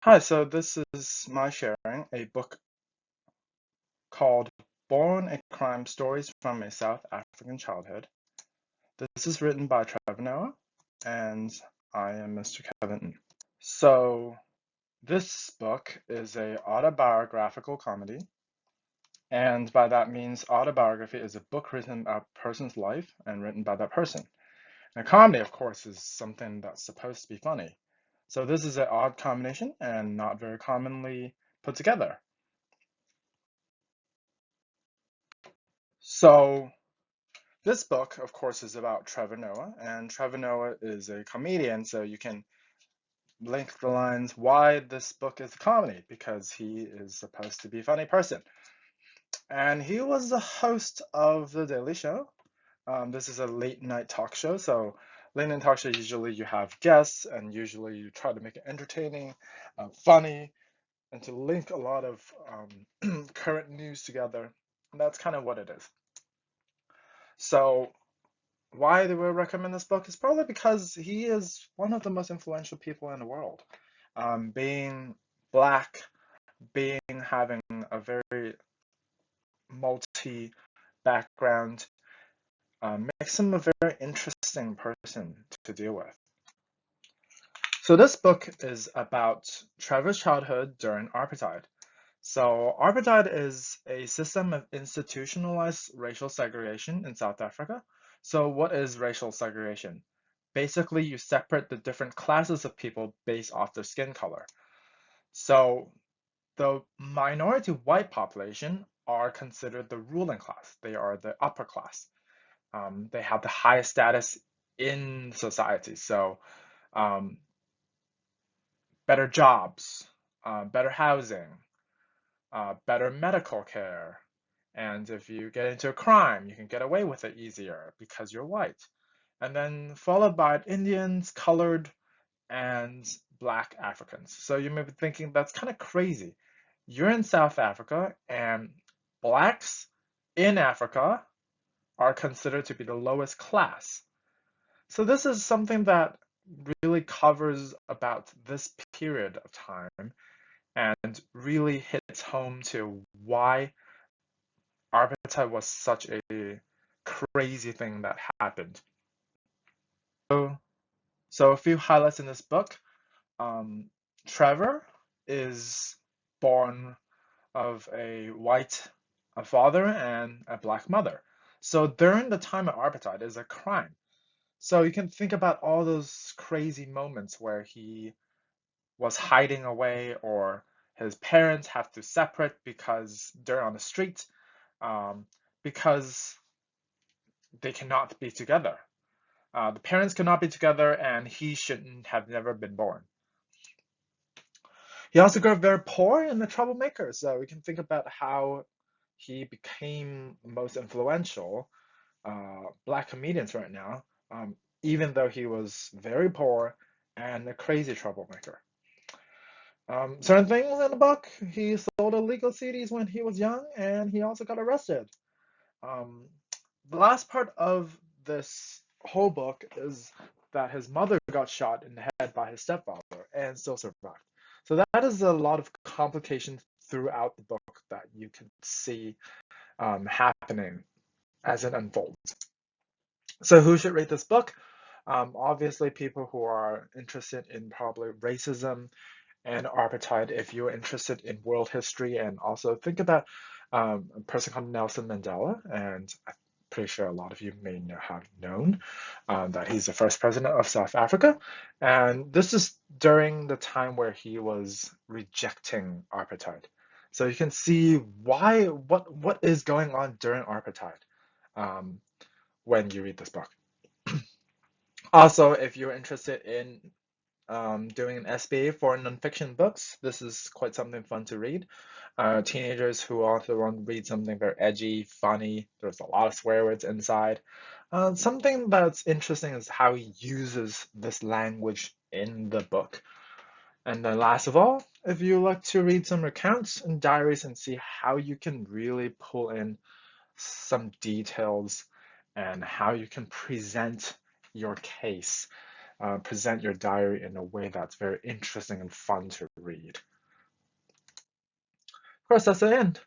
Hi, so this is my sharing a book called Born a Crime Stories from a South African Childhood. This is written by Trevor Noah, and I am Mr. Kevin. So, this book is a autobiographical comedy, and by that means autobiography is a book written about a person's life and written by that person. And a comedy, of course, is something that's supposed to be funny. So this is an odd combination and not very commonly put together. So this book, of course, is about Trevor Noah, and Trevor Noah is a comedian, so you can link the lines why this book is a comedy, because he is supposed to be a funny person. And he was the host of The Daily Show. This is a late night talk show, so late night talk show, usually you have guests, and usually you try to make it entertaining, funny, and to link a lot of current news together. And that's kind of what it is. So why do we recommend this book is probably because he is one of the most influential people in the world. Being black, having a very multi background, makes him a very interesting person to deal with. So this book is about Trevor's childhood during apartheid. So apartheid is a system of institutionalized racial segregation in South Africa. So what is racial segregation? Basically, you separate the different classes of people based off their skin color. So the minority white population are considered the ruling class. They are the upper class. They have the highest status in society. So um, better jobs, better housing, better medical care. And if you get into a crime, you can get away with it easier because you're white. And then followed by Indians, colored, and black Africans. So you may be thinking that's kind of crazy. You're in South Africa, and blacks in Africa are considered to be the lowest class. So this is something that really covers about this period of time and really hits home to why apartheid was such a crazy thing that happened. So, so a few highlights in this book. Um, Trevor is born of a white father and a black mother. So during the time of apartheid is a crime. So you can think about all those crazy moments where he was hiding away or his parents have to separate because they're on the street, um, because they cannot be together. The parents cannot be together, and he shouldn't have never been born. He also grew up very poor and a troublemaker, so we can think about how he became most influential black comedians right now, even though he was very poor and a crazy troublemaker. Certain things in the book, he sold illegal CDs when he was young, and he also got arrested. Um, the last part of this whole book is that his mother got shot in the head by his stepfather and still survived. So that is a lot of complications throughout the book that you can see happening as it unfolds. So who should read this book? Obviously, people who are interested in probably racism and apartheid. If you're interested in world history, and also think about a person called Nelson Mandela, and I'm pretty sure a lot of you may have known that he's the first president of South Africa. And this is during the time where he was rejecting apartheid. So you can see what is going on during apartheid um, when you read this book. Also, if you're interested in doing an SBA for nonfiction books, this is quite something fun to read. Teenagers who also want to read something very edgy, funny, there's a lot of swear words inside. Something that's interesting is how he uses this language in the book. And then last of all, if you like to read some accounts and diaries and see how you can really pull in some details and how you can present your case, present your diary in a way that's very interesting and fun to read. Of course, that's the end.